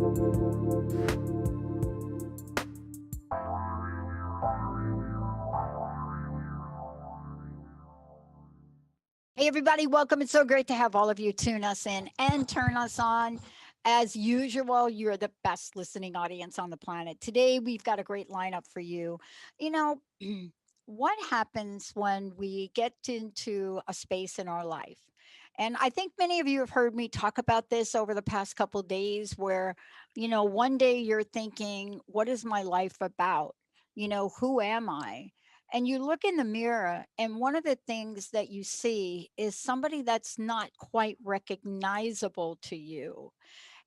Hey, everybody, welcome. It's so great to have all of you tune us in and turn us on. As usual, you're the best listening audience on the planet. Today, we've got a great lineup for you. You know, what happens when we get into a space in our life? And I think many of you have heard me talk about this over the past couple days where, one day you're thinking, what is my life about? Who am I? And you look in the mirror, and one of the things that you see is somebody that's not quite recognizable to you.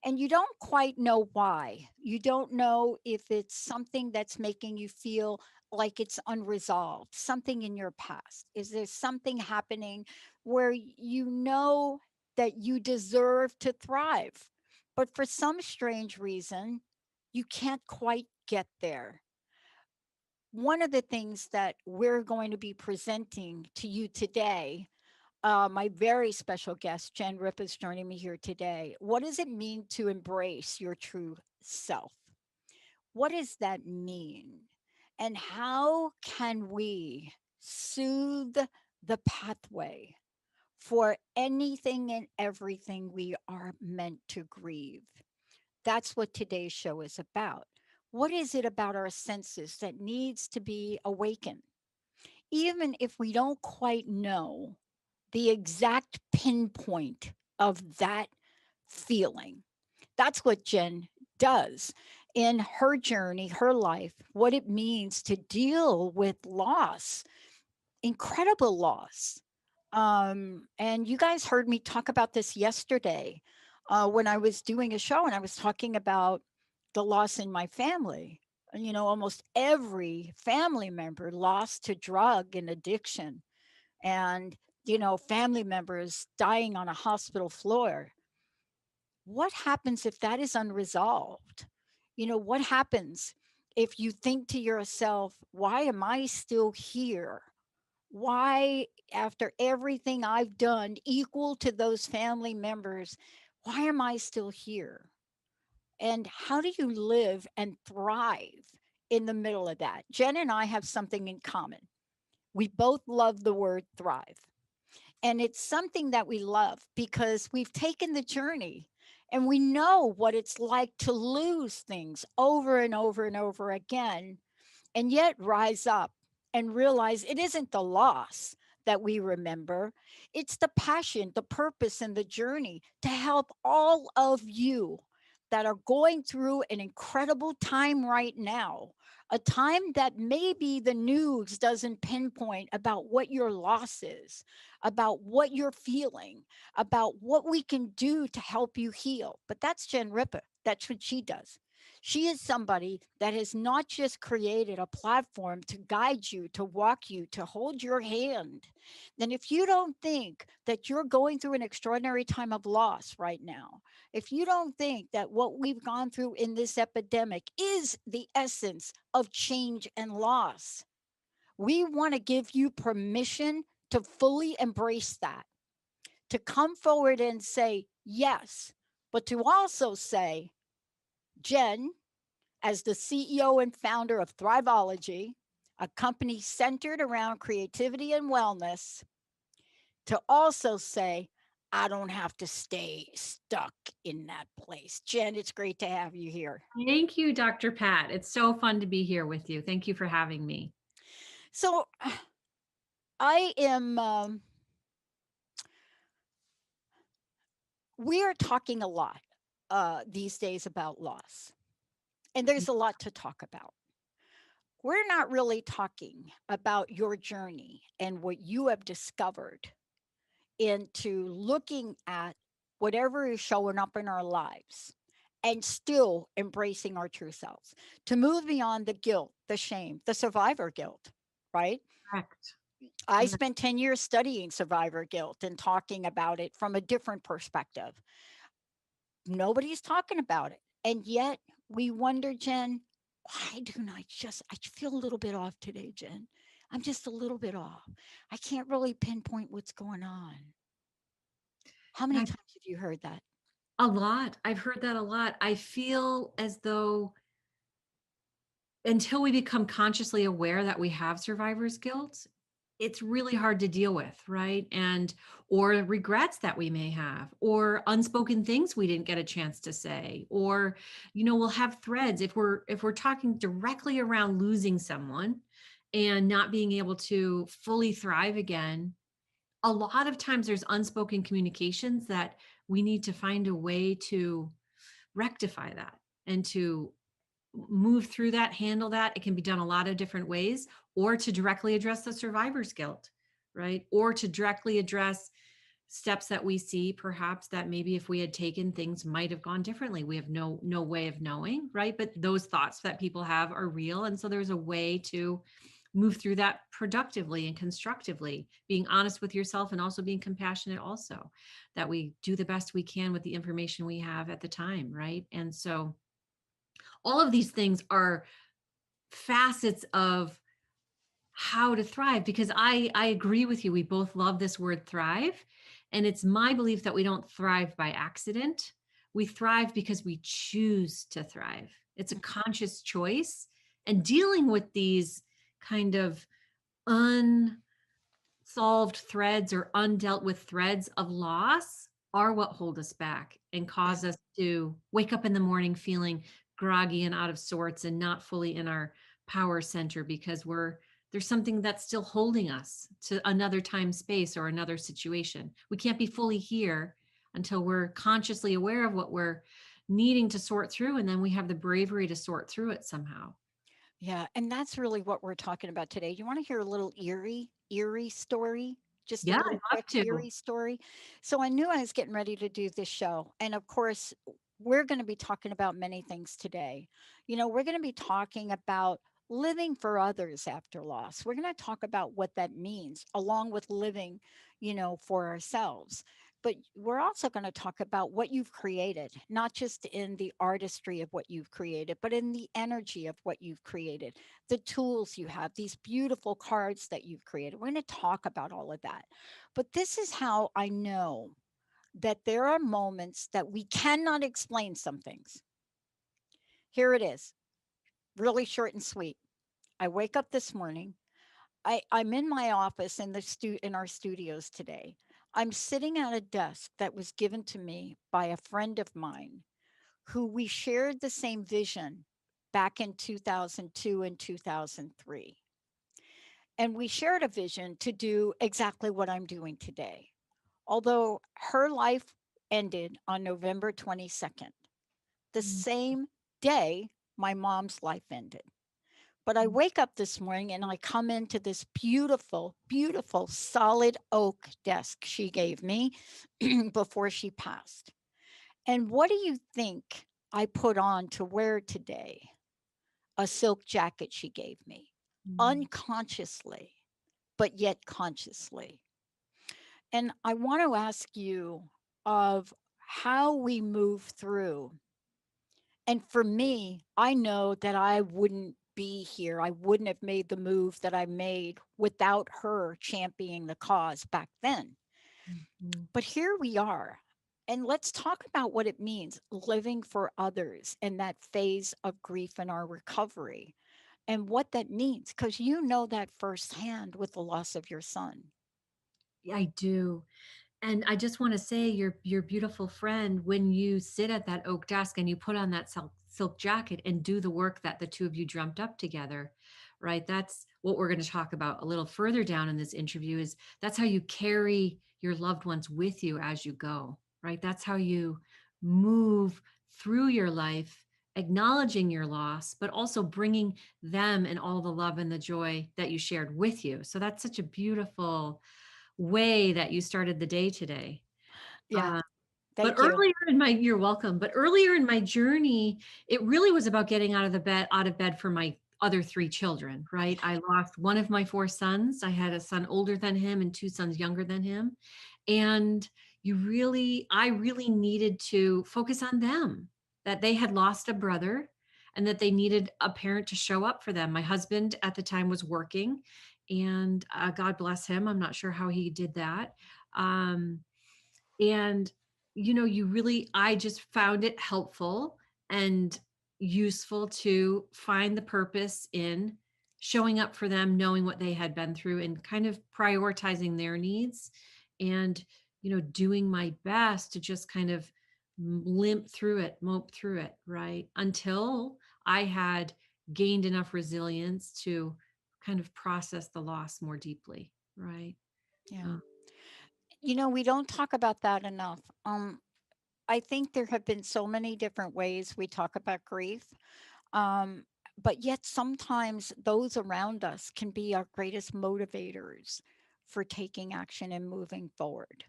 And you don't quite know why. You don't know if it's something that's making you feel like it's unresolved, something in your past. Is there something happening where you know that you deserve to thrive, but for some strange reason, you can't quite get there? One of the things that we're going to be presenting to you today, my very special guest, Jen Ripa, is joining me here today. What does it mean to embrace your true self? What does that mean? And how can we soothe the pathway for anything and everything we are meant to grieve? That's what today's show is about. What is it about our senses that needs to be awakened? Even if we don't quite know the exact pinpoint of that feeling. That's what Jen does in her journey, her life, what it means to deal with loss, incredible loss. And you guys heard me talk about this yesterday when I was doing a show and I was talking about the loss in my family. Almost every family member lost to drug and addiction, and, family members dying on a hospital floor. What happens if that is unresolved? What happens if you think to yourself, why am I still here? Why, after everything I've done equal to those family members, why am I still here? And how do you live and thrive in the middle of that? Jen and I have something in common. We both love the word thrive. And it's something that we love because we've taken the journey and we know what it's like to lose things over and over and over again, and yet rise up and realize it isn't the loss that we remember. It's the passion, the purpose, and the journey to help all of you that are going through an incredible time right now, a time that maybe the news doesn't pinpoint about what your loss is, about what you're feeling, about what we can do to help you heal. But that's Jen Ripa. That's what she does. She is somebody that has not just created a platform to guide you, to walk you, to hold your hand. Then, if you don't think that you're going through an extraordinary time of loss right now, if you don't think that what we've gone through in this epidemic is the essence of change and loss, we want to give you permission to fully embrace that, to come forward and say yes, but to also say, Jen, as the CEO and founder of Thrivologie, a company centered around creativity and wellness, to also say, I don't have to stay stuck in that place. Jen, it's great to have you here. Thank you, Dr. Pat. It's so fun to be here with you. Thank you for having me. So, I am, we are talking a lot these days about loss, and there's a lot to talk about. We're not really talking about your journey and what you have discovered into looking at whatever is showing up in our lives and still embracing our true selves, to move beyond the guilt, the shame, the survivor guilt, right? Correct. I Yeah. spent 10 years studying survivor guilt and talking about it from a different perspective. Nobody's talking about it. And yet we wonder, Jen, why don't I feel a little bit off today, Jen? I'm just a little bit off. I can't really pinpoint what's going on. How many I, times have you heard that? A lot. I've heard that a lot. I feel as though until we become consciously aware that we have survivor's guilt, it's really hard to deal with, right? And or regrets that we may have, or unspoken things we didn't get a chance to say, or we'll have threads if we're talking directly around losing someone and not being able to fully thrive again. A lot of times there's unspoken communications that we need to find a way to rectify that and to move through that, handle that. It can be done a lot of different ways, or to directly address the survivor's guilt, right? Or to directly address steps that we see perhaps that maybe if we had taken, things might have gone differently. We have no way of knowing, right? But those thoughts that people have are real. And so there's a way to move through that productively and constructively, being honest with yourself and also being compassionate also, that we do the best we can with the information we have at the time, right? And so all of these things are facets of how to thrive, because I agree with you. We both love this word thrive, and it's my belief that we don't thrive by accident. We thrive because we choose to thrive. It's a conscious choice, and dealing with these kind of solved threads or undealt with threads of loss are what hold us back and Yeah. cause us to wake up in the morning feeling groggy and out of sorts and not fully in our power center, because there's something that's still holding us to another time space or another situation. We can't be fully here until we're consciously aware of what we're needing to sort through, and then we have the bravery to sort through it somehow. Yeah, and that's really what we're talking about today. You want to hear a little eerie story? Just a Yeah, little I'd love quick to. eerie story. So I knew I was getting ready to do this show. And of course, we're going to be talking about many things today. We're going to be talking about living for others after loss. We're going to talk about what that means, along with living, for ourselves. But we're also going to talk about what you've created, not just in the artistry of what you've created, but in the energy of what you've created, the tools you have, these beautiful cards that you've created. We're going to talk about all of that. But this is how I know that there are moments that we cannot explain some things. Here it is, really short and sweet. I wake up this morning. I'm in my office in our studios today. I'm sitting at a desk that was given to me by a friend of mine who we shared the same vision back in 2002 and 2003. And we shared a vision to do exactly what I'm doing today. Although her life ended on November 22nd, the Mm, same day my mom's life ended. But I mm, wake up this morning and I come into this beautiful, beautiful solid oak desk she gave me before she passed. And what do you think I put on to wear today? A silk jacket she gave me, mm, unconsciously, but yet consciously. And I want to ask you of how we move through. And for me, I know that I wouldn't be here. I wouldn't have made the move that I made without her championing the cause back then. mm. But here we are. And let's talk about what it means living for others in that phase of grief and our recovery and what that means, because you know that firsthand with the loss of your son. Yeah, I do. And I just want to say, your beautiful friend, when you sit at that oak desk and you put on that silk jacket and do the work that the two of you dreamt up together, right? That's what we're going to talk about a little further down in this interview. Is that's how you carry your loved ones with you as you go, right? That's how you move through your life, acknowledging your loss, but also bringing them and all the love and the joy that you shared with you. So that's such a beautiful way that you started the day today. Yeah, Uh, but thank you. earlier in my, you're welcome. But earlier in my journey, it really was about getting out of bed for my other three children, right? I lost one of my four sons. I had a son older than him and two sons younger than him. And I really needed to focus on them, that they had lost a brother and that they needed a parent to show up for them. My husband at the time was working, and God bless him. I'm not sure how he did that. Um, and I just found it helpful and useful to find the purpose in showing up for them, knowing what they had been through, and kind of prioritizing their needs, and doing my best to just kind of limp through it, mope through it, right, until I had gained enough resilience to kind of process the loss more deeply, right. Yeah. uh, We don't talk about that enough. I think there have been so many different ways we talk about grief. Um, but yet sometimes those around us can be our greatest motivators for taking action and moving forward.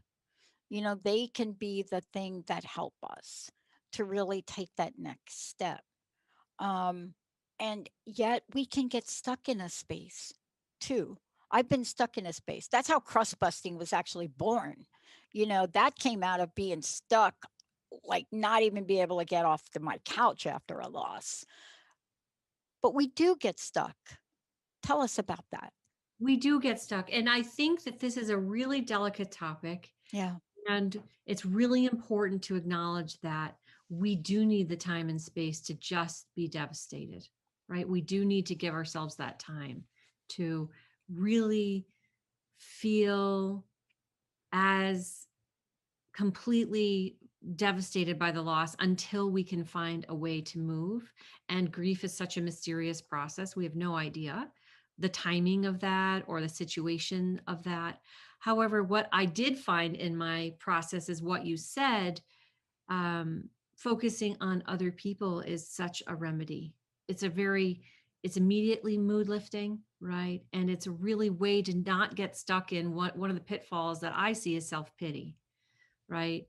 They can be the thing that help us to really take that next step. Um, and yet we can get stuck in a space too. I've been stuck in a space. That's how crust busting was actually born. That came out of being stuck, like not even be able to get off my couch after a loss. But we do get stuck. Tell us about that. we do get stuck, and I think that this is a really delicate topic. Yeah. And it's really important to acknowledge that we do need the time and space to just be devastated, right? We do need to give ourselves that time to really feel as completely devastated by the loss until we can find a way to move. And grief is such a mysterious process. We have no idea the timing of that or the situation of that. However, what I did find in my process is what you said. um, Focusing on other people is such a remedy. It's immediately mood lifting, right? And it's a really way to not get stuck in one of the pitfalls that I see is self-pity, right?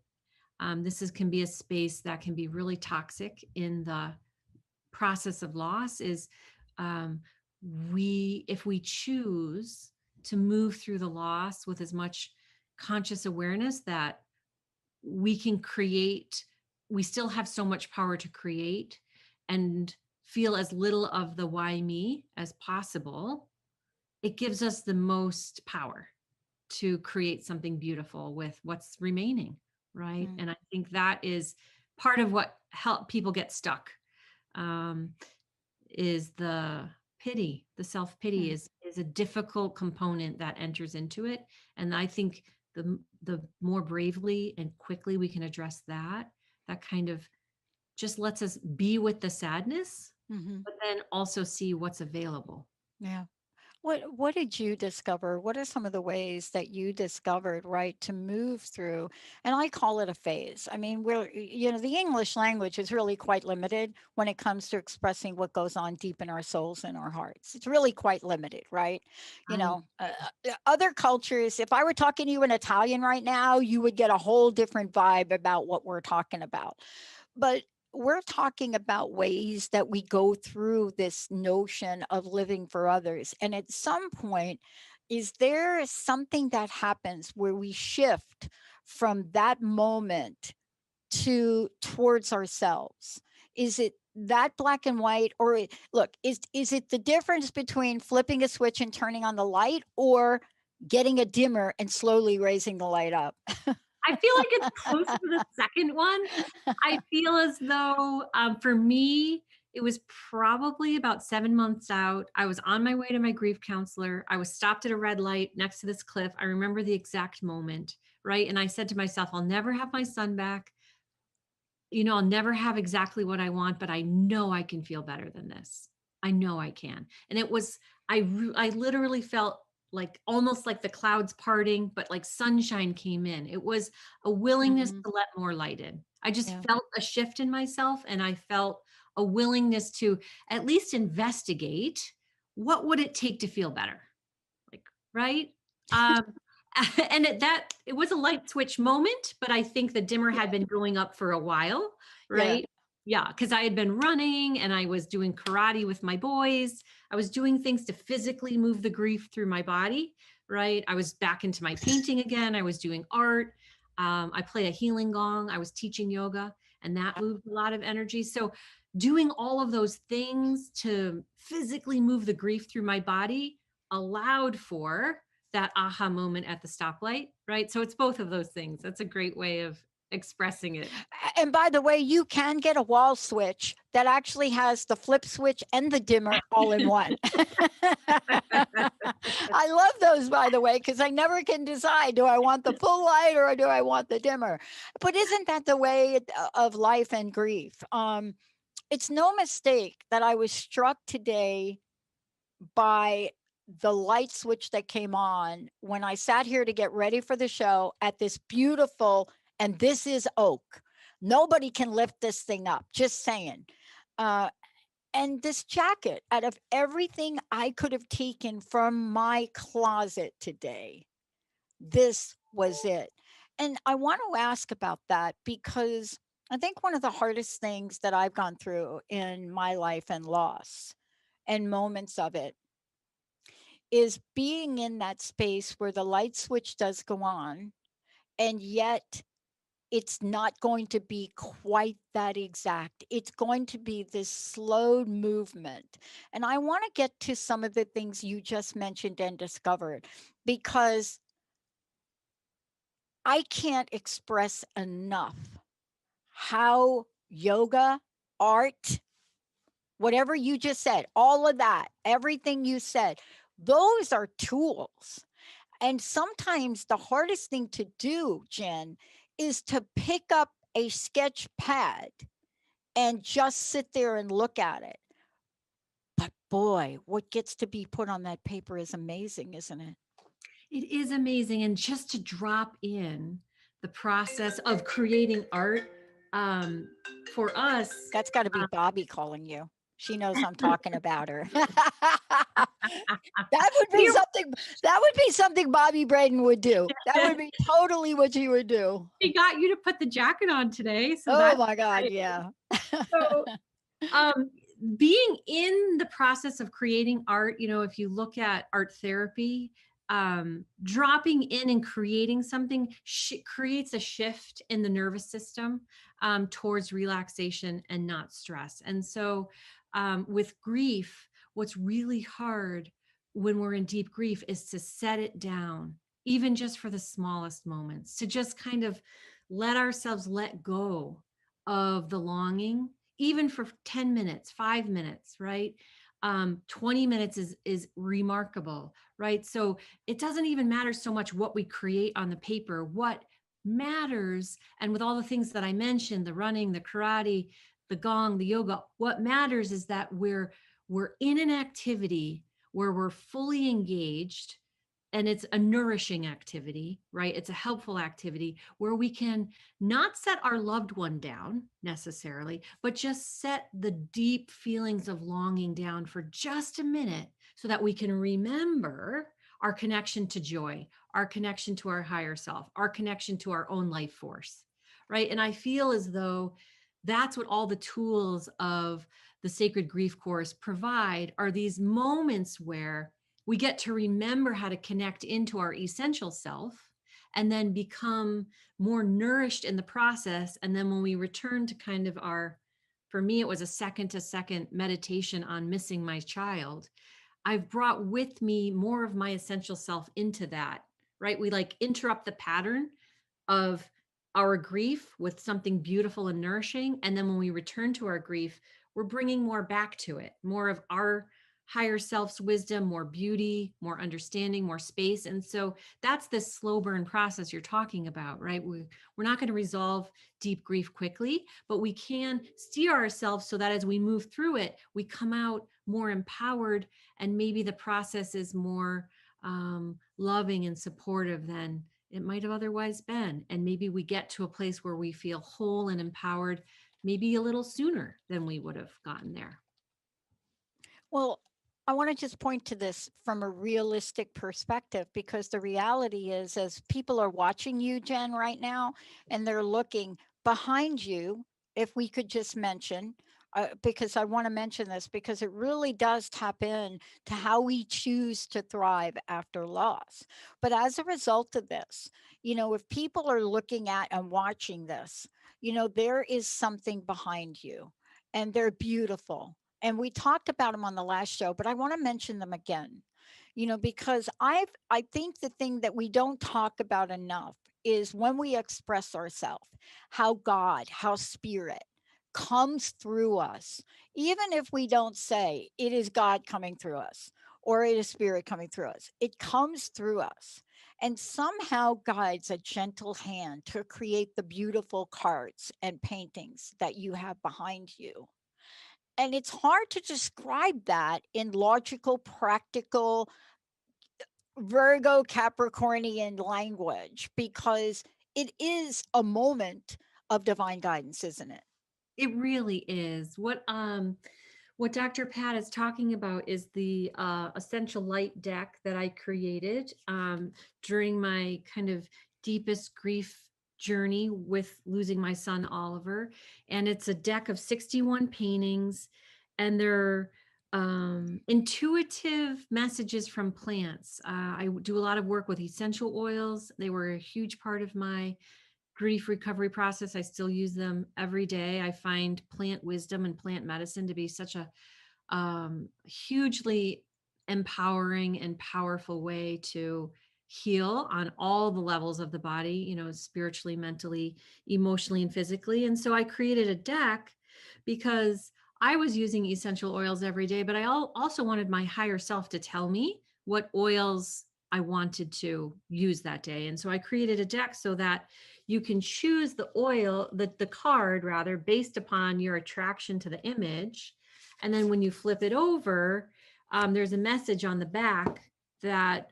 Can be a space that can be really toxic in the process of loss. Is um, we If we choose to move through the loss with as much conscious awareness that we can create, we still have so much power to create and feel as little of the why me as possible, it gives us the most power to create something beautiful with what's remaining, right? Mm, And I think that is part of what help people get stuck. um, is the self pity mm, is a difficult component that enters into it. And I think the more bravely and quickly we can address that, that kind of just lets us be with the sadness, mhm. but then also see what's available. Yeah. What did you discover? What are some of the ways that you discovered, right, to move through? And I call it a phase. I mean, the English language is really quite limited when it comes to expressing what goes on deep in our souls and our hearts. It's really quite limited, right? I Other cultures, if I were talking to you in Italian right now, you would get a whole different vibe about what we're talking about. But we're talking about ways that we go through this notion of living for others. And at some point, is there something that happens where we shift from that moment to towards ourselves? Is it that black and white, or look, is it the difference between flipping a switch and turning on the light, or getting a dimmer and slowly raising the light up? I feel like it's close to the second one. I feel as though, for me, it was probably about 7 months out. I was on my way to my grief counselor. I was stopped at a red light next to this cliff. I remember the exact moment, right? And I said to myself, I'll never have my son back. I'll never have exactly what I want, but I know I can feel better than this. I know I can. And it was, I literally felt like almost like the clouds parting, but like sunshine came in. It was a willingness Mhm. to let more light in. I just Yeah. felt a shift in myself, and I felt a willingness to at least investigate what would it take to feel better, like, right? Um, and it was a light switch moment, but I think the dimmer Yeah. had been going up for a while, Yeah. right? Yeah, because I had been running and I was doing karate with my boys. I was doing things to physically move the grief through my body, right? I was back into my painting again. I was doing art. I play a healing gong. I was teaching yoga, and that moved a lot of energy. So, doing all of those things to physically move the grief through my body allowed for that aha moment at the stoplight, right? So it's both of those things. That's a great way of expressing it. And by the way, you can get a wall switch that actually has the flip switch and the dimmer all in one. I love those, by the way, because I never can decide, do I want the full light or do I want the dimmer? But isn't that the way of life and grief? It's no mistake that I was struck today by the light switch that came on when I sat here to get ready for the show at this beautiful, and this is oak. Nobody can lift this thing up, just saying. Uh, and this jacket, out of everything I could have taken from my closet today, this was it. And I want to ask about that because I think one of the hardest things that I've gone through in my life and loss and moments of it is being in that space where the light switch does go on, and yet it's not going to be quite that exact. It's going to be this slow movement. And I want to get to some of the things you just mentioned and discovered because I can't express enough how yoga, art, whatever you just said, all of that, everything you said, those are tools. And sometimes the hardest thing to do, Jen, is to pick up a sketch pad and just sit there and look at it. But boy, what gets to be put on that paper is amazing, isn't it? It is amazing. And just to drop in the process of creating art, um, for us, That's got to be Bobby calling you. She knows I'm talking about her. That would be we something that would be something Bobby Braden would do. That would be totally what she would do. we got you to put the jacket on today. So Oh that's my God, exciting. yeah. So um being in the process of creating art, if you look at art therapy, dropping in and creating something creates a shift in the nervous system, towards relaxation and not stress. And so, with grief, what's really hard when we're in deep grief is to set it down, even just for the smallest moments, to just kind of let ourselves let go of the longing, even for 10 minutes, 5 minutes, right? 20 minutes is remarkable, right? So it doesn't even matter so much what we create on the paper. What matters, and with all the things that I mentioned, the running, the karate, the gong, the yoga, what matters is that we're in an activity where we're fully engaged, and it's a nourishing activity, right? It's a helpful activity where we can not set our loved one down necessarily, but just set the deep feelings of longing down for just a minute so that we can remember our connection to joy, our connection to our higher self, our connection to our own life force, right? And I feel as though that's what all the tools of the Sacred Grief Course provide, are these moments where we get to remember how to connect into our essential self and then become more nourished in the process. And then when we return to kind of for me, it was a second to second meditation on missing my child. I've brought with me more of my essential self into that, right? We like interrupt the pattern of our grief with something beautiful and nourishing. And then when we return to our grief, we're bringing more back to it, more of our higher self's wisdom, more beauty, more understanding, more space. And so that's this slow burn process you're talking about, right? We're not going to resolve deep grief quickly, but we can steer ourselves so that as we move through it, we come out more empowered, and maybe the process is more loving and supportive than it might have otherwise been. And maybe we get to a place where we feel whole and empowered, maybe a little sooner than we would have gotten there. Well, I want to just point to this from a realistic perspective because the reality is, as people are watching you, Jen, right now, and they're looking behind you, if we could just mention, because I want to mention this because it really does tap in to how we choose to thrive after loss. But as a result of this, if people are looking at and watching this, there is something behind you and they're beautiful, and we talked about them on the last show, but I want to mention them again, because I think the thing that we don't talk about enough is when we express ourselves, how God, how spirit comes through us, even if we don't say it is God coming through us or it is spirit coming through us, it comes through us and somehow guides a gentle hand to create the beautiful cards and paintings that you have behind you. And it's hard to describe that in logical, practical, Virgo Capricornian language because it is a moment of divine guidance, isn't it? It really is. What Dr. Pat is talking about is the essential light deck that I created during my kind of deepest grief journey with losing my son Oliver. And it's a deck of 61 paintings, and they're intuitive messages from plants. I do a lot of work with essential oils. They were a huge part of my grief recovery process. I still use them every day. I find plant wisdom and plant medicine to be such a hugely empowering and powerful way to heal on all the levels of the body, spiritually, mentally, emotionally, and physically. And so I created a deck because I was using essential oils every day, but I also wanted my higher self to tell me what oils I wanted to use that day. And so I created a deck so that you can choose the oil, the card rather, based upon your attraction to the image. And then when you flip it over, there's a message on the back that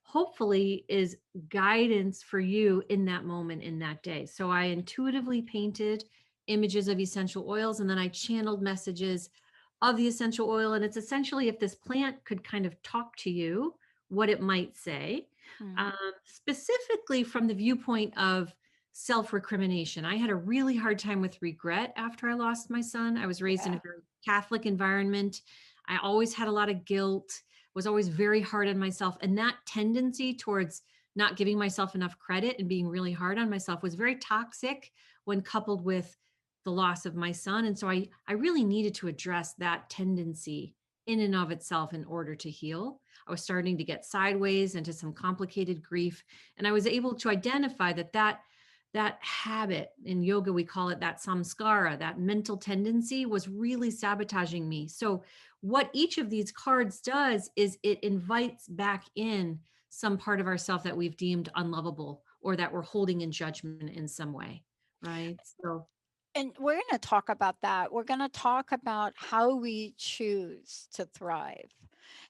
hopefully is guidance for you in that moment, in that day. So I intuitively painted images of essential oils, and then I channeled messages of the essential oil. And it's essentially if this plant could kind of talk to you, what it might say, Mm, specifically from the viewpoint of self recrimination. I had a really hard time with regret after I lost my son. I was raised in yeah. a very Catholic environment. I always had a lot of guilt, was always very hard on myself. And that tendency towards not giving myself enough credit and being really hard on myself was very toxic when coupled with the loss of my son. And so I really needed to address that tendency in and of itself in order to heal. I was starting to get sideways into some complicated grief. And I was able to identify that habit, in yoga we call it that samskara, that mental tendency, was really sabotaging me. So what each of these cards does is it invites back in some part of ourself that we've deemed unlovable or that we're holding in judgment in some way, right? So And we're going to talk about that. We're going to talk about how we choose to thrive.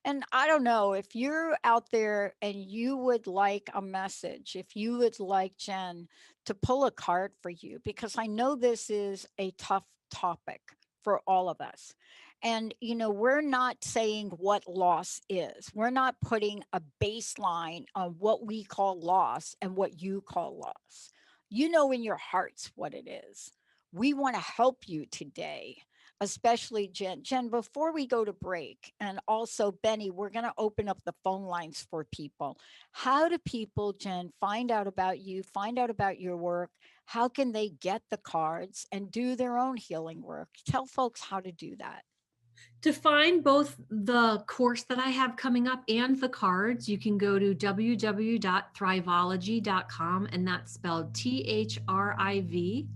And I don't know if you're out there and you would like a message, if you would like Jen to pull a card for you, because I know this is a tough topic for all of us. And, we're not saying what loss is. We're not putting a baseline on what we call loss and what you call loss. You know in your hearts what it is. We want to help you today, especially Jen. Jen, before we go to break, and also Benny, we're going to open up the phone lines for people. How do people, Jen, find out about you, find out about your work? How can they get the cards and do their own healing work? Tell folks how to do that. to find both the course that I have coming up and the cards, you can go to www.thrivologie.com, and that's spelled Thrivologie,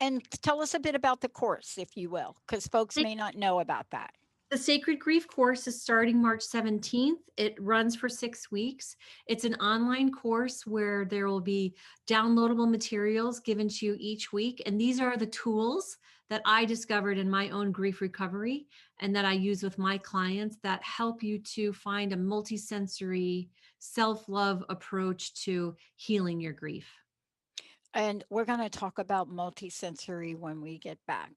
And tell us a bit about the course, if you will, because folks may not know about that. The Sacred Grief course is starting March 17th. It runs for 6 weeks. It's an online course where there will be downloadable materials given to you each week. And these are the tools that I discovered in my own grief recovery and that I use with my clients that help you to find a multisensory self-love approach to healing your grief. And we're going to talk about multisensory when we get back.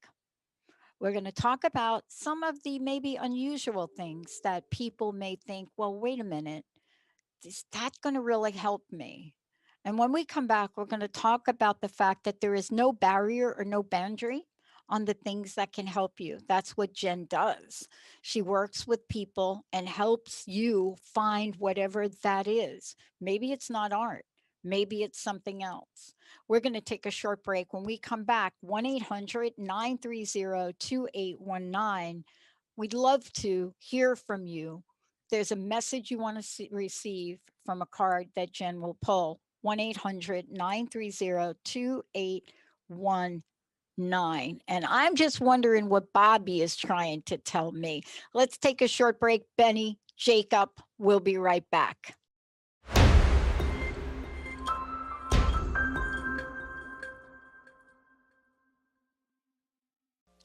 We're going to talk about some of the maybe unusual things that people may think, well, wait a minute, is that going to really help me? And when we come back, we're going to talk about the fact that there is no barrier or no boundary on the things that can help you. That's what Jen does. She works with people and helps you find whatever that is. Maybe it's not art, maybe it's something else. We're going to take a short break. When we come back, 1 800 930 2819. We'd love to hear from you there's a message you want to receive from a card that Jen will pull, 1-800-930-2819. And I'm just wondering what Bobby is trying to tell me. Let's take a short break. Benny, Jacob, we'll be right back.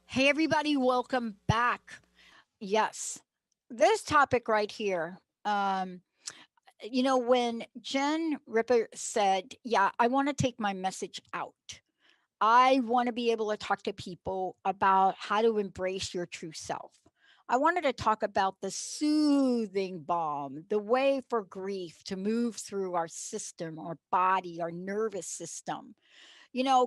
Hey, everybody, welcome back. Yes, this topic right here. When Jen Ripa said, yeah, I want to take my message out. I want to be able to talk to people about how to embrace your true self. I wanted to talk about the soothing balm, the way for grief to move through our system, our body, our nervous system. A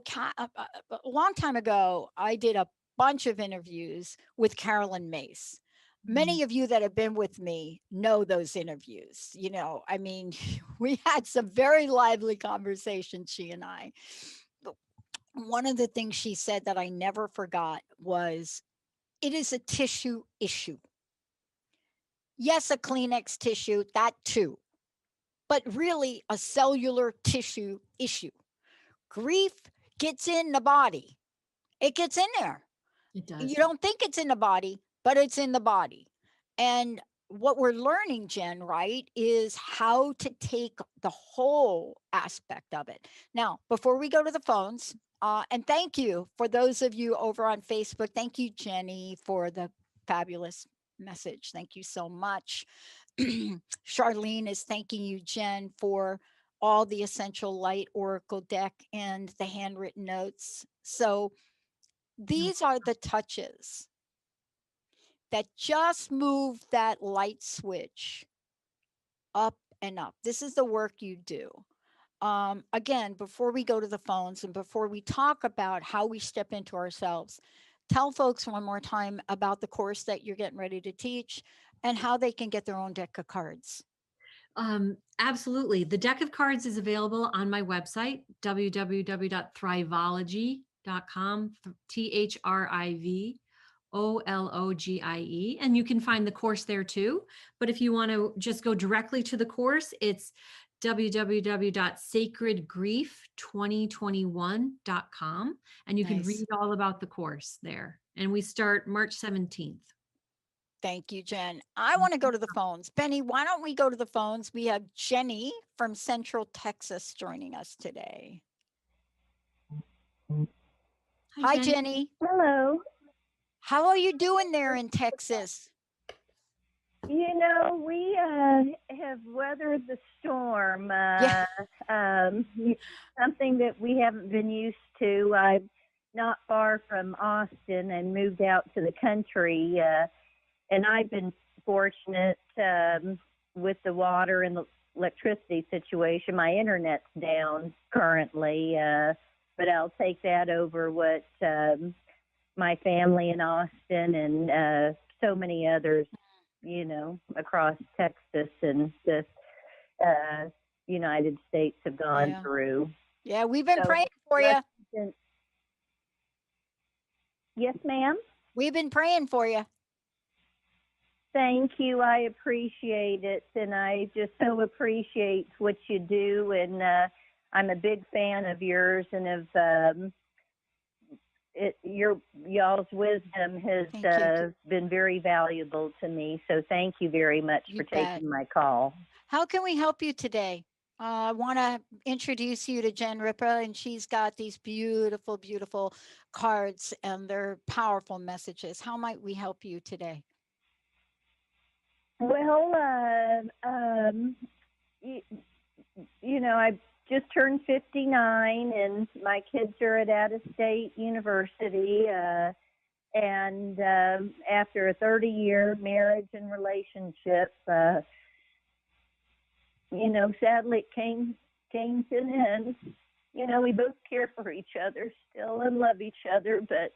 long time ago, I did a bunch of interviews with Carolyn Mace. Many of you that have been with me know those interviews. We had some very lively conversations, she and I. One of the things she said that I never forgot was, it is a tissue issue. Yes, a Kleenex tissue, that too, but really a cellular tissue issue. Grief gets in the body. It gets in there. It does. You don't think it's in the body, but it's in the body. And what we're learning, Jen, right, is how to take the whole aspect of it. Now, before we go to the phones, and thank you for those of you over on Facebook. Thank you, Jenny, for the fabulous message. Thank you so much. Charlene is thanking you, Jen, for all the Essential Light Oracle deck and the handwritten notes. So these are the touches that just move that light switch up and up. This is the work you do. Again, before we go to the phones and before we talk about how we step into ourselves, tell folks one more time about the course that you're getting ready to teach and how they can get their own deck of cards. Absolutely. The deck of cards is available on my website, www.thrivologie.com, THRIVOLOGIE, and you can find the course there too. But if you want to just go directly to the course, it's www.sacredgrief2021.com, and you can read all about the course there. And we start March 17th. Thank you, Jen. I want to go to the phones. Benny, why don't we go to the phones? We have Jenny from Central Texas joining us today. Hi, Jenny. Hello. How are you doing there in Texas? We have weathered the storm, something that we haven't been used to. I'm not far from Austin and moved out to the country, and I've been fortunate with the water and the electricity situation. My internet's down currently, but I'll take that over what my family in Austin and so many others, across Texas and the United States have gone through. Yeah, we've been praying for you. Yes, ma'am. We've been praying for you. Thank you. I appreciate it. And I just so appreciate what you do. And I'm a big fan of yours and of y'all's wisdom has been very valuable to me. So thank you very much for taking my call. How can we help you today? I want to introduce you to Jen Ripa, and she's got these beautiful, beautiful cards, and they're powerful messages. How might we help you today? Well, I just turned 59, and my kids are at out-of-state university. And after a 30-year marriage and relationship, sadly it came to an end. We both care for each other still and love each other, but,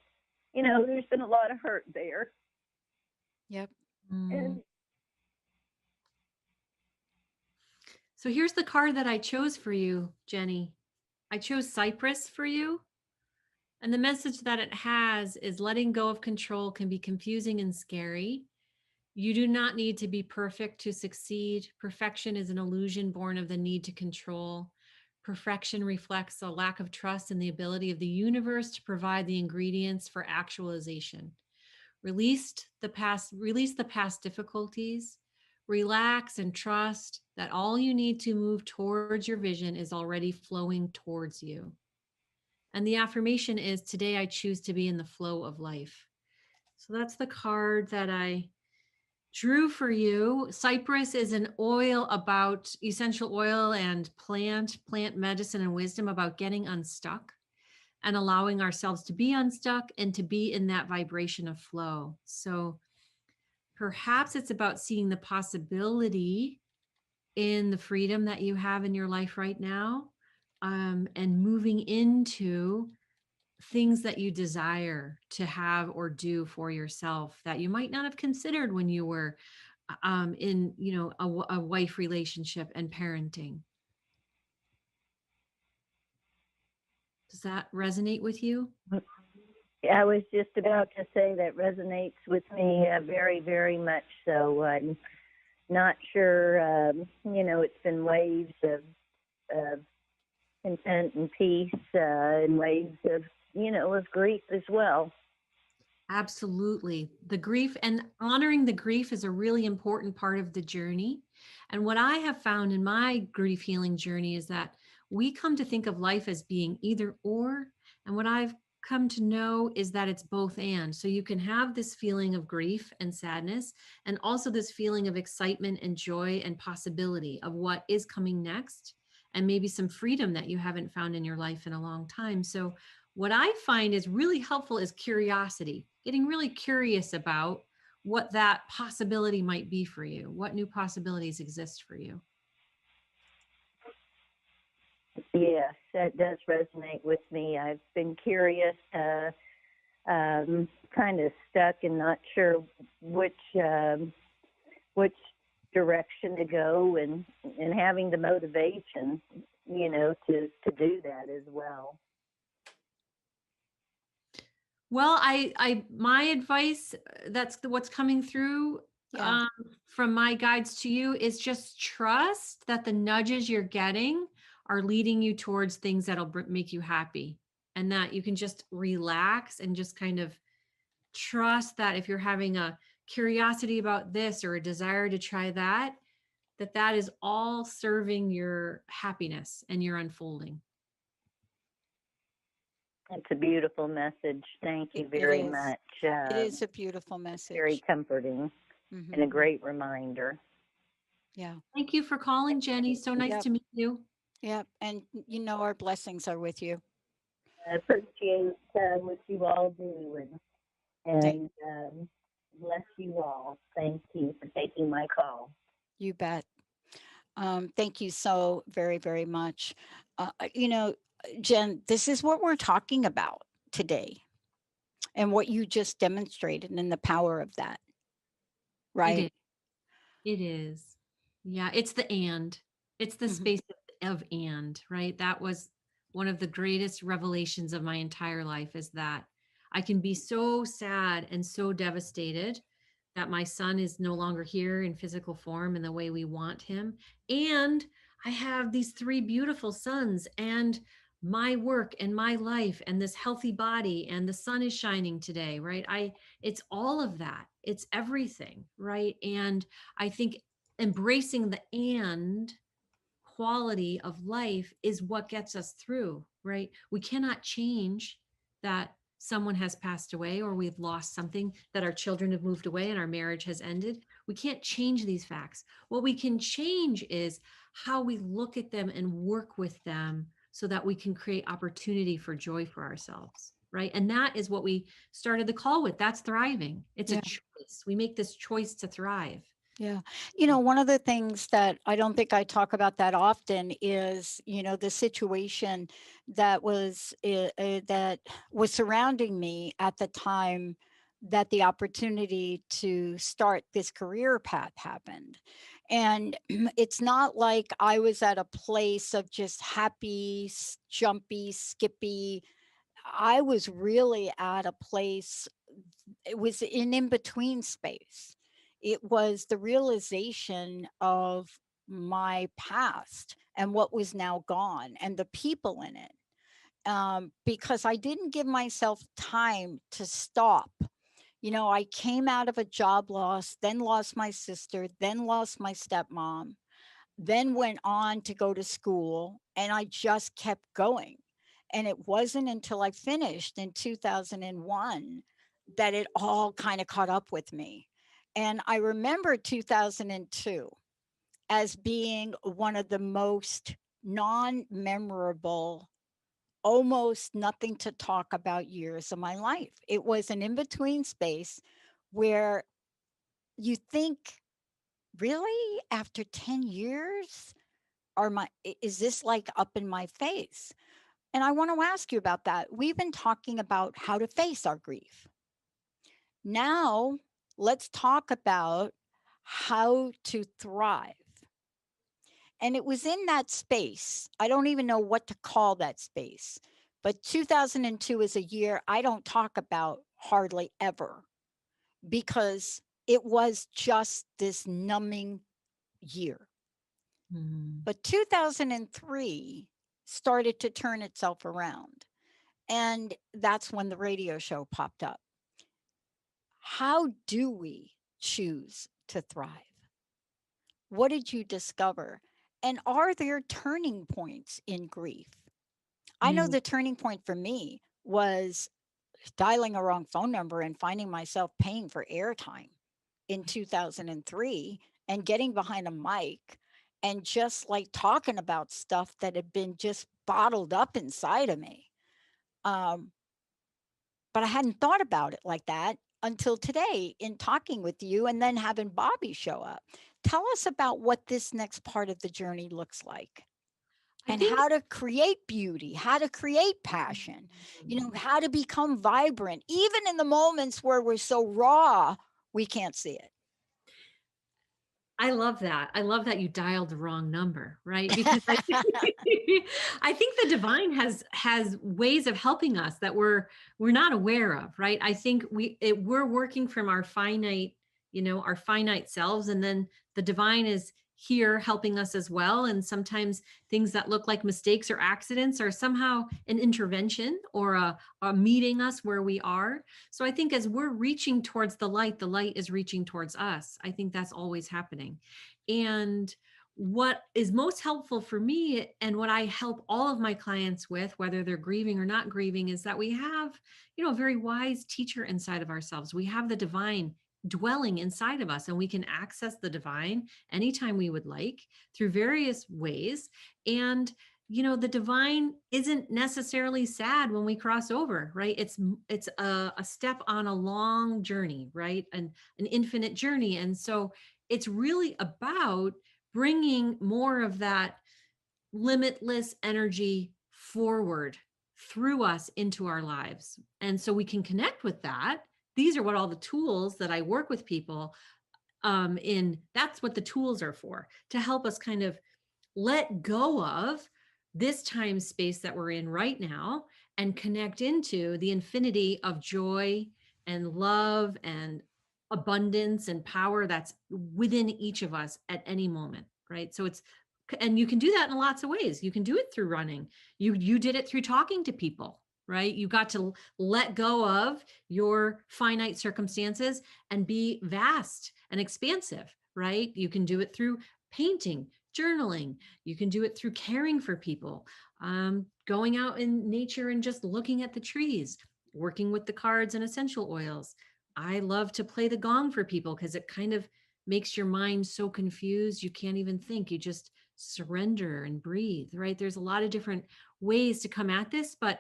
there's been a lot of hurt there. Yep. And so here's the card that I chose for you, Jenny. I chose Cypress for you. And the message that it has is letting go of control can be confusing and scary. You do not need to be perfect to succeed. Perfection is an illusion born of the need to control. Perfection reflects a lack of trust in the ability of the universe to provide the ingredients for actualization. Release the past difficulties. Relax and trust that all you need to move towards your vision is already flowing towards you. And the affirmation is, today I choose to be in the flow of life. So that's the card that I drew for you. Cypress is an oil about essential oil and plant medicine and wisdom about getting unstuck and allowing ourselves to be unstuck and to be in that vibration of flow. So perhaps it's about seeing the possibility in the freedom that you have in your life right now, and moving into things that you desire to have or do for yourself that you might not have considered when you were in, a wife relationship and parenting. Does that resonate with you? I was just about to say that resonates with me very, very much so. I'm not sure, it's been waves of content and peace and waves of grief as well. Absolutely. The grief and honoring the grief is a really important part of the journey. And what I have found in my grief healing journey is that we come to think of life as being either or. And what I've come to know is that it's both and. So you can have this feeling of grief and sadness, and also this feeling of excitement and joy and possibility of what is coming next, and maybe some freedom that you haven't found in your life in a long time. So what I find is really helpful is curiosity, getting really curious about what that possibility might be for you, what new possibilities exist for you. Yes, that does resonate with me. I've been curious, kind of stuck and not sure which direction to go, and having the motivation, to do that as well. Well, my advice, that's what's coming through Yeah. from my guides to you, is just trust that the nudges you're getting are leading you towards things that'll make you happy, and that you can just relax and just kind of trust that if you're having a curiosity about this or a desire to try that, that is all serving your happiness and your unfolding. It's a beautiful message. Thank you very much. It is a beautiful message. Very comforting and a great reminder. Yeah. Thank you for calling, Jenny. So nice to meet you. Yep. And our blessings are with you. I appreciate what you all do, and bless you all. Thank you for taking my call. You bet. Thank you so very, very much. Jen, this is what we're talking about today, and what you just demonstrated, and the power of that. Right? It is. Yeah, it's the space of and, right? That was one of the greatest revelations of my entire life, is that I can be so sad and so devastated that my son is no longer here in physical form in the way we want him. And I have these 3 beautiful sons, and my work and my life and this healthy body, and the sun is shining today, right? It's all of that. It's everything, right? And I think embracing the and quality of life is what gets us through, right? We cannot change that someone has passed away, or we've lost something, that our children have moved away and our marriage has ended. We can't change these facts. What we can change is how we look at them and work with them, so that we can create opportunity for joy for ourselves, right? And that is what we started the call with. That's thriving. It's a choice. We make this choice to thrive. Yeah. One of the things that I don't think I talk about that often is, the situation that was surrounding me at the time that the opportunity to start this career path happened. And it's not like I was at a place of just happy, jumpy, skippy. I was really at a place, it was an in-between space. It was the realization of my past and what was now gone and the people in it. Because I didn't give myself time to stop. I came out of a job loss, then lost my sister, then lost my stepmom, then went on to go to school, and I just kept going. And it wasn't until I finished in 2001 that it all kind of caught up with me. And I remember 2002 as being one of the most non memorable, almost nothing to talk about years of my life. It was an in between space where you think, really, after 10 years, is this like up in my face? And I want to ask you about that. We've been talking about how to face our grief. Now, let's talk about how to thrive. And it was in that space. I don't even know what to call that space. But 2002 is a year I don't talk about hardly ever because it was just this numbing year. Mhm. But 2003 started to turn itself around. And that's when the radio show popped up. How do we choose to thrive? What did you discover? And are there turning points in grief? I know Mm. the turning point for me was dialing a wrong phone number and finding myself paying for airtime in 2003 and getting behind a mic and just like talking about stuff that had been just bottled up inside of me. Um, but I hadn't thought about it like that until today in talking with you and then having Bobby show up. Tell us about what this next part of the journey looks like I and think how to create beauty, how to create passion, how to become vibrant, even in the moments where we're so raw, we can't see I love that. I love that you dialed the wrong number, right? Because I I think the divine has ways of helping us that we're not aware of, right? I think we're working from our finite, our finite selves, and then the divine is here helping us as well. And sometimes things that look like mistakes or accidents are somehow an intervention or a meeting us where we are. So I think as we're reaching towards the light is reaching towards us. I think that's always happening. And what is most helpful for me and what I help all of my clients with, whether they're grieving or not grieving, is that we have, a very wise teacher inside of ourselves. We have the divine dwelling inside of us, and we can access the divine anytime we would like through various ways. And the divine isn't necessarily sad when we cross over, right? It's a step on a long journey, right? And an infinite journey. And so it's really about bringing more of that limitless energy forward through us into our lives. And so we can connect with that. These are what all the tools that I work with people in. That's what the tools are for, to help us kind of let go of this time space that we're in right now and connect into the infinity of joy and love and abundance and power that's within each of us at any moment, right? So and you can do that in lots of ways. You can do it through running. You did it through talking to people, right? You got to let go of your finite circumstances and be vast and expansive, right? You can do it through painting, journaling. You can do it through caring for people, going out in nature and just looking at the trees, working with the cards and essential oils. I love to play the gong for people because it kind of makes your mind so confused you can't even think. You just surrender and breathe, right? There's a lot of different ways to come at this, but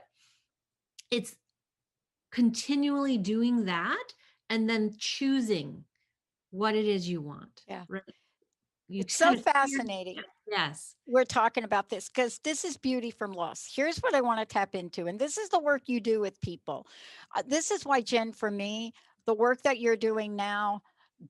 it's continually doing that and then choosing what it is you want, it. Yeah. right? You It's kind so of fascinating. yes. We're talking about this because this is beauty from loss. Here's what I want to tap into, and this is the work you do with people. This is why, Jen, for me, the work that you're doing now,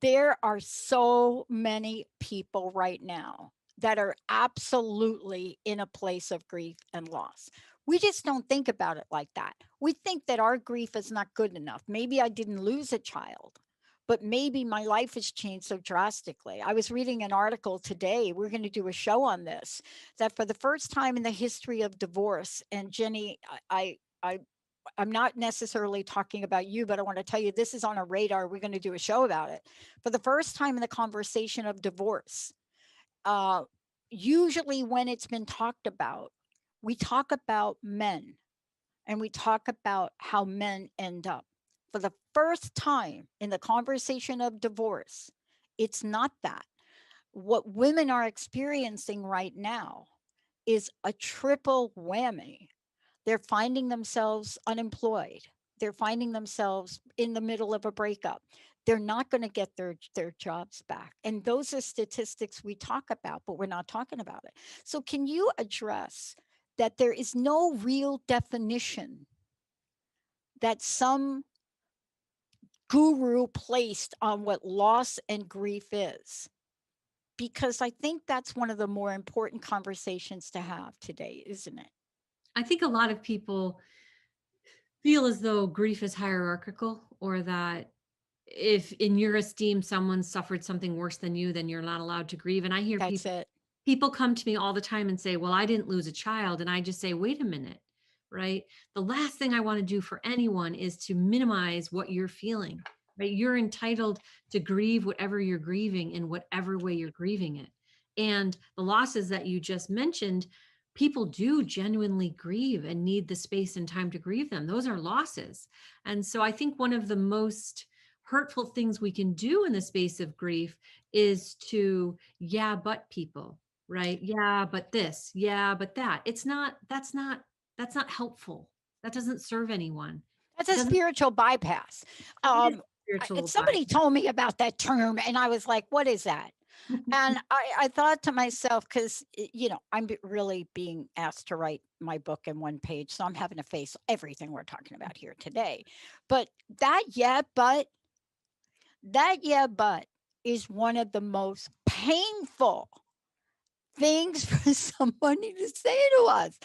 there are so many people right now that are absolutely in a place of grief and loss. We just don't think about it like that. We think that our grief is not good enough. Maybe I didn't lose a child, but maybe my life has changed so drastically. I was reading an article today, we're going to do a show on this, that for the first time in the history of divorce, and Jenny, I I'm not necessarily talking about you, but I want to tell you this is on a radar. We're going to do a show about it. For the first time in the conversation of divorce, uh, usually when it's been talked about, we talk about men and we talk about how men end up. For the first time in the conversation of divorce, it's not that. What women are experiencing right now is a triple whammy. They're finding themselves unemployed. They're finding themselves in the middle of a breakup. They're not going to get their jobs back. And those are statistics we talk about, but we're not talking about it. So can you address that there is no real definition that some guru placed on what loss and grief is? Because I think that's one of the more important conversations to have today, isn't it? I think a lot of people feel as though grief is hierarchical, or that if in your esteem someone suffered something worse than you, then you're not allowed to grieve. And I hear That's it. people come to me all the time and say, well, I didn't lose a child. And I just say, wait a minute, right? The last thing I want to do for anyone is to minimize what you're feeling, right? You're entitled to grieve whatever you're grieving in whatever way you're grieving it. And the losses that you just mentioned, people do genuinely grieve and need the space and time to grieve them. Those are losses. And so I think one of the most hurtful things we can do in the space of grief is to, yeah, but people, right? Yeah, but this, yeah, but that. That's not helpful. That doesn't serve anyone. That's It a doesn't, spiritual bypass. it is And spiritual somebody told me about that term, and I was like, what is that? bypass. And I thought to myself, because, I'm really being asked to write my book in one page. So I'm having to face everything we're talking about here today. But that, but is one of the most painful things for somebody to say to us,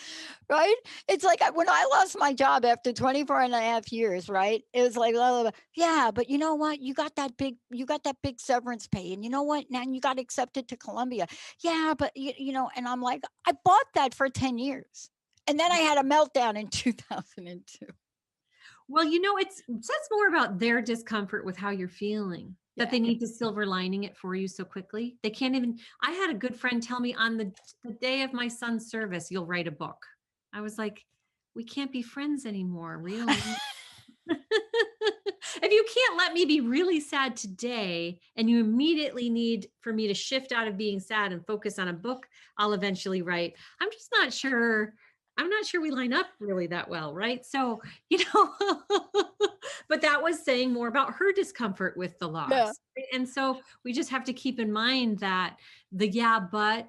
right? It's like when I lost my job after 24 and a half years, right? It was like, blah, blah, blah. Yeah, but you know what? You got that big severance pay. And you know what? Now you got accepted to Columbia. Yeah, but and I'm like, I bought that for 10 years. And then I had a meltdown in 2002. Well, it says more about their discomfort with how you're feeling, that Yeah. they need to silver lining it for you so quickly. They can't even. I had a good friend tell me on the day of my son's service, you'll write a book. I was like, we can't be friends anymore, really. If you can't let me be really sad today and you immediately need for me to shift out of being sad and focus on a book I'll eventually write, I'm just not sure. I'm not sure we line up really that well, right? So, but that was saying more about her discomfort with the Yeah. loss. And so we just have to keep in mind that the yeah, but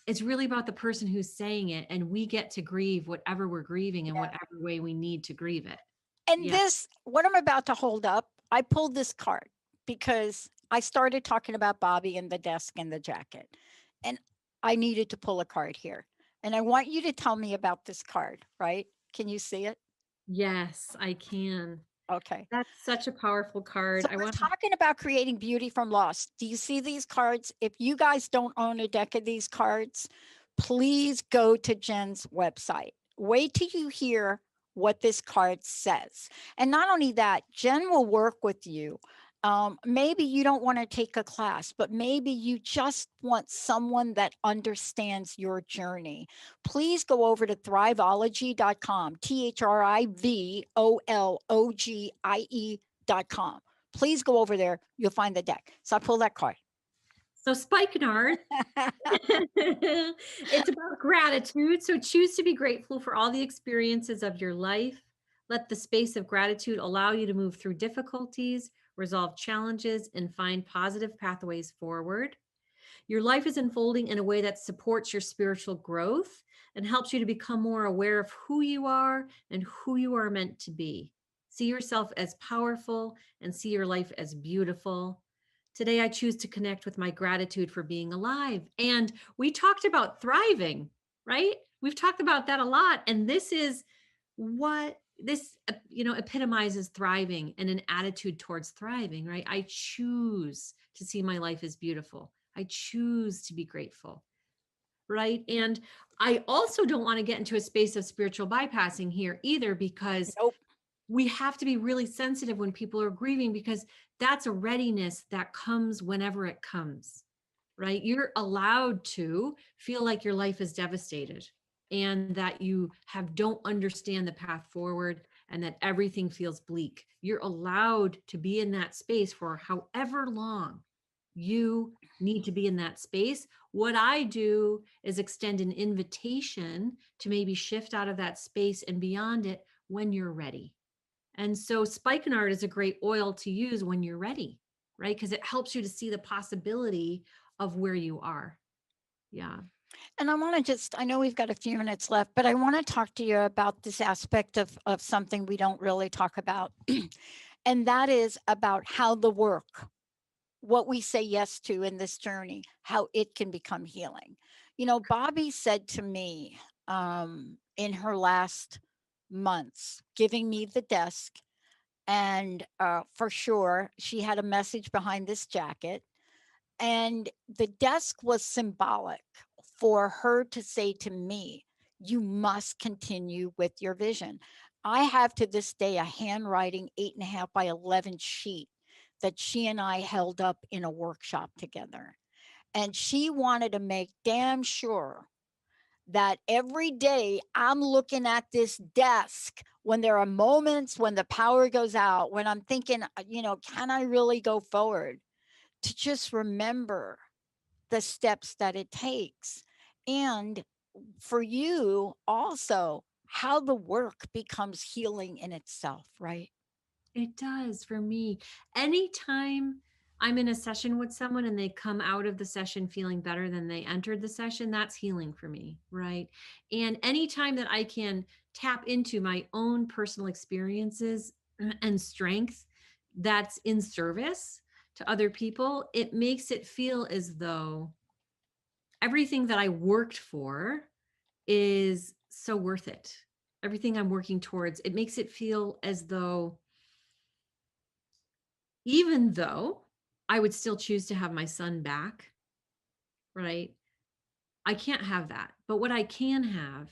it's really about the person who's saying it, and we get to grieve whatever we're grieving in Yeah. whatever way we need to grieve it. And Yeah. this, what I'm about to hold up, I pulled this card because I started talking about Bobby and the desk and the jacket. And I needed to pull a card here. And I want you to tell me about this card, right? Can you see it? Yes, I can. Okay. That's such a powerful card. So I we're want to. talking about creating beauty from loss. Do you see these cards? If you guys don't own a deck of these cards, please go to Jen's website. Wait till you hear what this card says. And not only that, Jen will work with you. Maybe you don't want to take a class, but maybe you just want someone that understands your journey. Please go over to Thrivologie.com, Thrivologie.com. Please go over there. You'll find the deck. So I pull that card. So Spikenard, it's about gratitude. So choose to be grateful for all the experiences of your life. Let the space of gratitude allow you to move through difficulties, resolve challenges, and find positive pathways forward. Your life is unfolding in a way that supports your spiritual growth and helps you to become more aware of who you are and who you are meant to be. See yourself as powerful and see your life as beautiful. Today, I choose to connect with my gratitude for being alive. And we talked about thriving, right? We've talked about that a lot. And this is what this, epitomizes thriving and an attitude towards thriving, right? I choose to see my life as beautiful. I choose to be grateful, right? And I also don't want to get into a space of spiritual bypassing here either, because Nope. we have to be really sensitive when people are grieving, because that's a readiness that comes whenever it comes, right? You're allowed to feel like your life is devastated and that you don't understand the path forward and that everything feels bleak. You're allowed to be in that space for however long you need to be in that space. What I do is extend an invitation to maybe shift out of that space and beyond it when you're ready. And so spikenard is a great oil to use when you're ready, right? Because it helps you to see the possibility of where you are. Yeah. And I want to I know we've got a few minutes left, but I want to talk to you about this aspect of something we don't really talk about. And that is about how the work, what we say yes to in this journey, how it can become healing. Bobby said to me in her last months, giving me the desk, and for sure, she had a message behind this jacket. And the desk was symbolic for her to say to me, you must continue with your vision. I have to this day a handwriting 8.5 by 11 sheet that she and I held up in a workshop together. And she wanted to make damn sure that every day I'm looking at this desk when there are moments when the power goes out, when I'm thinking, can I really go forward? To just remember the steps that it takes. And for you also, how the work becomes healing in itself, right? It does for me. Anytime I'm in a session with someone and they come out of the session feeling better than they entered the session, that's healing for me, right? And anytime that I can tap into my own personal experiences and strength that's in service to other people, it makes it feel as though everything that I worked for is so worth it. Everything I'm working towards, it makes it feel as though, even though I would still choose to have my son back, right? I can't have that. But what I can have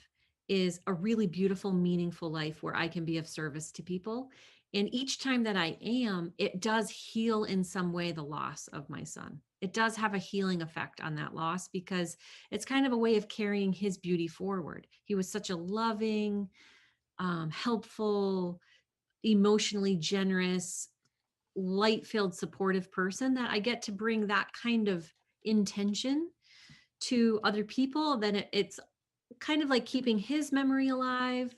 is a really beautiful, meaningful life where I can be of service to people. And each time that I am, it does heal in some way the loss of my son. It does have a healing effect on that loss, because it's kind of a way of carrying his beauty forward. He was such a loving, helpful, emotionally generous, light-filled, supportive person, that I get to bring that kind of intention to other people. Then it's kind of like keeping his memory alive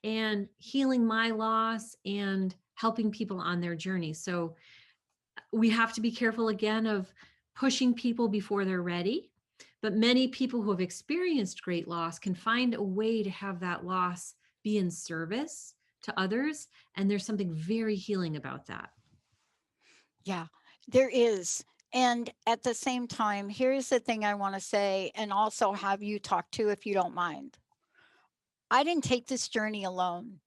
and healing my loss and helping people on their journey. So we have to be careful again of pushing people before they're ready. But many people who have experienced great loss can find a way to have that loss be in service to others. And there's something very healing about that. Yeah, there is. And at the same time, here's the thing I want to say, and also have you talk to, if you don't mind. I didn't take this journey alone.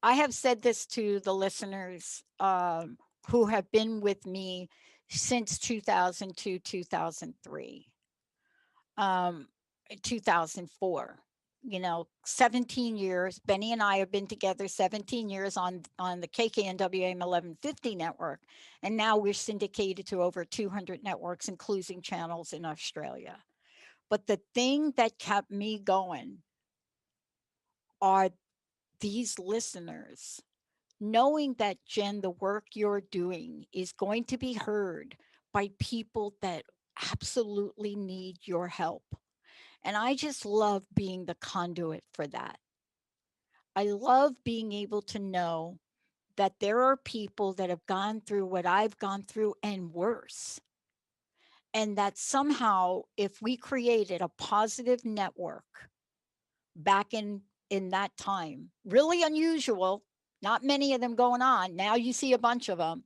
I have said this to the listeners who have been with me since 2002, 2003, 2004. 17 years. Benny and I have been together 17 years on the KKNWAM 1150 network, and now we're syndicated to over 200 networks, including channels in Australia. But the thing that kept me going are these listeners, knowing that, Jen, the work you're doing is going to be heard by people that absolutely need your help. And I just love being the conduit for that. I love being able to know that there are people that have gone through what I've gone through and worse. And that somehow, if we created a positive network back in that time, really unusual, not many of them going on. Now you see a bunch of them.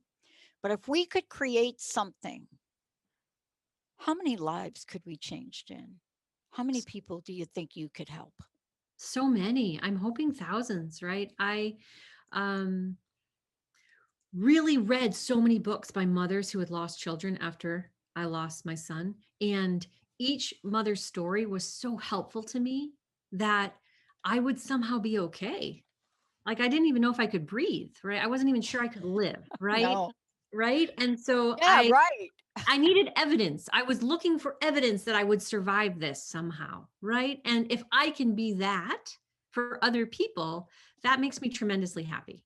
But if we could create something, how many lives could we change, Jen? How many people do you think you could help? So many. I'm hoping thousands, right? I um, really read so many books by mothers who had lost children after I lost my son. And each mother's story was so helpful to me that I would somehow be okay. Like I didn't even know if I could breathe, right? I wasn't even sure I could live, right? No. Right. And so Yeah, right. I needed evidence. I was looking for evidence that I would survive this somehow, right? And if I can be that for other people, that makes me tremendously happy.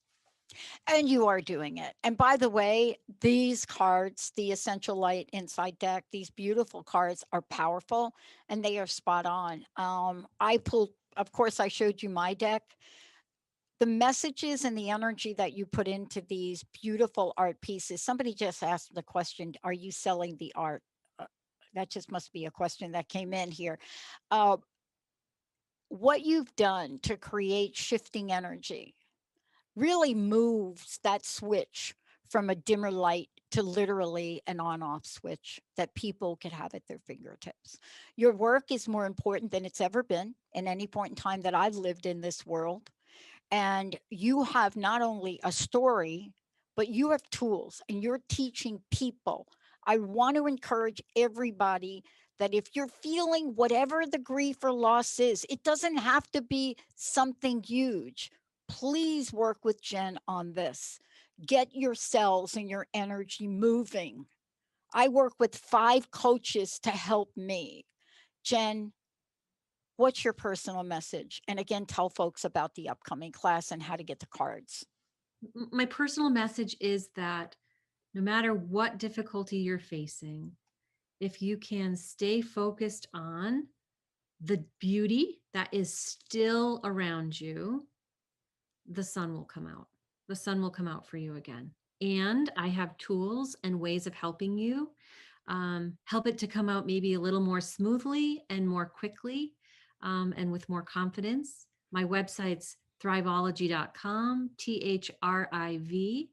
And you are doing it. And by the way, these cards, the Essential Light Inside deck, these beautiful cards are powerful and they are spot on. I pulled, of course, I showed you my deck. The messages and the energy that you put into these beautiful art pieces. Somebody just asked the question, are you selling the art? That just must be a question that came in here. Uh, what you've done to create shifting energy really moves that switch from a dimmer light to literally an on off switch that people could have at their fingertips. Your work is more important than it's ever been in any point in time that I've lived in this world. And you have not only a story, but you have tools and you're teaching people. I want to encourage everybody that if you're feeling whatever the grief or loss is, it doesn't have to be something huge. Please work with Jen on this. Get your cells and your energy moving. I work with 5 coaches to help me. Jen, what's your personal message? And again, tell folks about the upcoming class and how to get the cards. My personal message is that no matter what difficulty you're facing, if you can stay focused on the beauty that is still around you, the sun will come out. The sun will come out for you again. And I have tools and ways of helping you help it to come out maybe a little more smoothly and more quickly and with more confidence. My website's thrivologie.com, Thrivologie.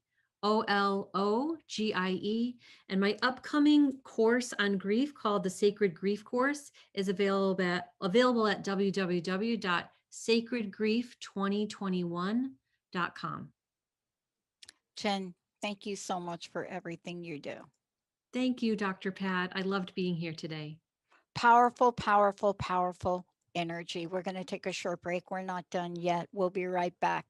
And my upcoming course on grief called the Sacred Grief Course is available at www.sacredgrief2021.com. Jen, thank you so much for everything you do. Thank you, Dr. Pat. I loved being here today. Powerful, powerful, powerful energy. We're going to take a short break. We're not done yet. We'll be right back.